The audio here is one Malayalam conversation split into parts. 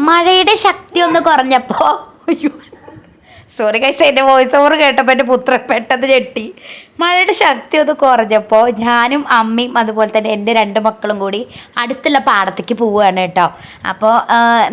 മഴയുടെ ശക്തി ഒന്ന് കുറഞ്ഞപ്പോൾ അയ്യോ സോറി ഗൈസ്, എൻ്റെ വോയിസ് ഓവർ കേട്ടപ്പോൾ എൻ്റെ പുത്രൻ പെട്ടെന്ന് ഞെട്ടി. മഴയുടെ ശക്തി ഒന്ന് കുറഞ്ഞപ്പോൾ ഞാനും അമ്മയും അതുപോലെ തന്നെ എൻ്റെ 2 മക്കളും കൂടി അടുത്തുള്ള പാടത്തേക്ക് പോവുകയാണ് കേട്ടോ. അപ്പോൾ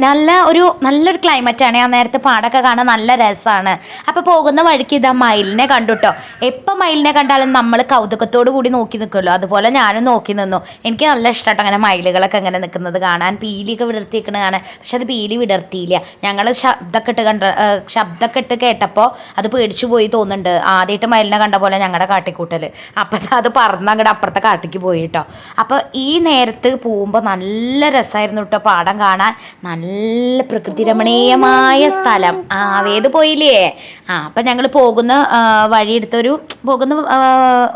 നല്ലൊരു ക്ലൈമറ്റാണ്. ആ നേരത്തെ പാടമൊക്കെ കാണാൻ നല്ല രസമാണ്. അപ്പോൾ പോകുന്ന വഴിക്ക് ഇതാ മയിലിനെ കണ്ടു കേട്ടോ. എപ്പോൾ മയിലിനെ കണ്ടാലും നമ്മൾ കൗതുകത്തോടു കൂടി നോക്കി നിൽക്കുമല്ലോ, അതുപോലെ ഞാനും നോക്കി നിന്നു. എനിക്ക് നല്ല ഇഷ്ടമായിട്ടോ അങ്ങനെ മയിലുകളൊക്കെ അങ്ങനെ നിൽക്കുന്നത് കാണാൻ, പീലിയൊക്കെ വിടർത്തിയിരിക്കുന്നത് കാണാൻ. പക്ഷെ അത് പീലി വിടർത്തിയില്ല. ഞങ്ങൾ ശബ്ദമൊക്കെ ഇട്ട് കേട്ടപ്പോൾ അത് പേടിച്ചു പോയി തോന്നുന്നുണ്ട്. ആദ്യമായിട്ട് മയിലിനെ കണ്ട പോലെ ഞങ്ങളുടെ കാട്ടിക്കൂട്ടൽ. അപ്പം അത് പറന്ന് അങ്ങോട്ട് അപ്പുറത്തെ കാട്ടിക്ക് പോയി കേട്ടോ. അപ്പോൾ ഈ നേരത്ത് പോകുമ്പോൾ നല്ല രസമായിരുന്നു കേട്ടോ പാടം കാണാൻ. നല്ല പ്രകൃതി രമണീയമായ സ്ഥലം. വേദ് പോയില്ലേ? അപ്പം ഞങ്ങൾ പോകുന്ന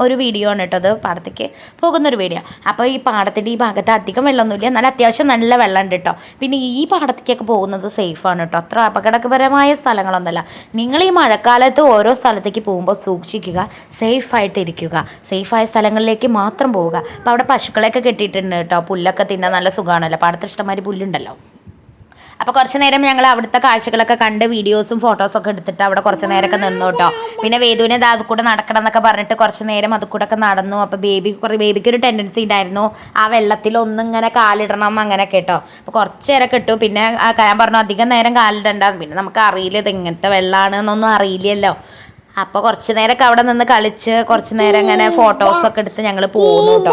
ഒരു വീഡിയോ ആണ് കേട്ടോ. അത് പാടത്തേക്ക് പോകുന്നൊരു വീഡിയോ. അപ്പോൾ ഈ പാടത്തിൻ്റെ ഈ ഭാഗത്ത് അധികം വെള്ളമൊന്നുമില്ല, എന്നാൽ അത്യാവശ്യം നല്ല വെള്ളം ഉണ്ട് കേട്ടോ. പിന്നെ ഈ പാടത്തേക്കൊക്കെ പോകുന്നത് സേഫാണ് കേട്ടോ. അത്ര അപകടകരമായ സ്ഥലങ്ങളൊന്നുമല്ല. നിങ്ങൾ ഈ മഴക്കാലത്ത് ഓരോ സ്ഥലത്തേക്ക് പോകുമ്പോൾ സൂക്ഷിക്കുക, സേഫായിട്ടിരിക്കുക, സേഫായ സ്ഥലങ്ങളിലേക്ക് മാത്രം പോവുക. അപ്പോൾ അവിടെ പശുക്കളെയൊക്കെ കെട്ടിയിട്ടുണ്ട് കേട്ടോ. പുല്ലൊക്കെ തിന്നാൻ നല്ല സുഖമാണല്ലോ, പാടത്ത് ഇഷ്ടംമാതിരി പുല്ലുണ്ടല്ലോ. അപ്പോൾ കുറച്ച് നേരം ഞങ്ങൾ അവിടുത്തെ കാഴ്ചകളൊക്കെ കണ്ട് വീഡിയോസും ഫോട്ടോസൊക്കെ എടുത്തിട്ട് അവിടെ കുറച്ച് നേരമൊക്കെ നിന്നു കേട്ടോ. പിന്നെ വേദുവിനെ അത് കൂടെ നടക്കണം എന്നൊക്കെ പറഞ്ഞിട്ട് കുറച്ച് നേരം അത് കൂടെ ഒക്കെ നടന്നു. അപ്പോൾ ബേബിക്കൊരു ടെൻഡൻസി ഉണ്ടായിരുന്നു ആ വെള്ളത്തിൽ ഒന്നിങ്ങനെ കാലിടണം അങ്ങനെയൊക്കെ കേട്ടോ. അപ്പോൾ കുറച്ച് നേരമൊക്കെ ഇട്ടു. പിന്നെ ഞാൻ പറഞ്ഞു അധികം നേരം കാലിടണ്ട, പിന്നെ നമുക്ക് അറിയില്ല ഇത് എങ്ങനത്തെ വെള്ളമാണ് എന്നൊന്നും അറിയില്ലല്ലോ. അപ്പോൾ കുറച്ച് നേരമൊക്കെ അവിടെ നിന്ന് കളിച്ച് കുറച്ച് നേരം ഇങ്ങനെ ഫോട്ടോസൊക്കെ എടുത്ത് ഞങ്ങൾ പോകുന്നു കേട്ടോ.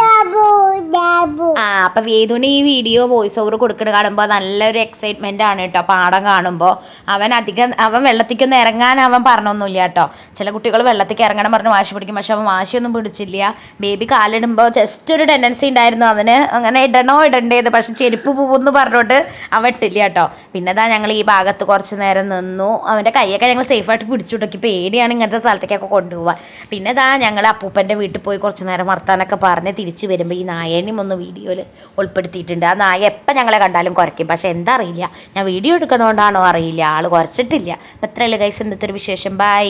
അപ്പം വേദുവിന് ഈ വീഡിയോ വോയിസ് ഓവർ കൊടുക്കുന്നത് കാണുമ്പോൾ നല്ലൊരു എക്സൈറ്റ്മെൻ്റ് ആണ് കേട്ടോ. പാടം കാണുമ്പോൾ അവൻ വെള്ളത്തിക്കൊന്നും ഇറങ്ങാൻ അവൻ പറഞ്ഞൊന്നുമില്ല കേട്ടോ. ചില കുട്ടികൾ വെള്ളത്തിക്ക് ഇറങ്ങണം പറഞ്ഞ് വാശി പിടിക്കും, പക്ഷെ അവൻ വാശിയൊന്നും പിടിച്ചില്ല. ബേബി കാലിടുമ്പോൾ ജസ്റ്റ് ഒരു ടെൻഡൻസി ഉണ്ടായിരുന്നു അവന് അങ്ങനെ ഇടണ്ടേത്, പക്ഷെ ചെരുപ്പ് പോകുമെന്ന് പറഞ്ഞോട്ട് അവൻ ഇട്ടില്ല കേട്ടോ. പിന്നെ ഞങ്ങൾ ഈ ഭാഗത്ത് കുറച്ച് നേരം നിന്നു. അവൻ്റെ കൈയൊക്കെ ഞങ്ങൾ സേഫായിട്ട് പിടിച്ചു കിട്ടും. പേടിയാണ് ഇങ്ങനത്തെ സ്ഥലത്തേക്കൊക്കെ കൊണ്ടുപോകാൻ. പിന്നെ ഞങ്ങൾ അപ്പൂപ്പൻ്റെ വീട്ടിൽ പോയി കുറച്ച് നേരം വർത്താനൊക്കെ പറഞ്ഞ് തിരിച്ച് വരുമ്പോൾ ഈ നായനെയും ഒന്ന് വീഡിയോയിൽ ഉൾപ്പെടുത്തിയിട്ടുണ്ട്. ആ നായ എപ്പോൾ ഞങ്ങളെ കണ്ടാലും കുറയ്ക്കും, പക്ഷെ എന്താ അറിയില്ല, ഞാൻ വീഡിയോ എടുക്കണോണ്ടാണോ അറിയില്ല, ആൾ കുറച്ചിട്ടില്ല. അപ്പോൾ എത്രയല്ലേ ഗൈസ് ഇന്നത്തെ ഒരു വിശേഷം. ബൈ.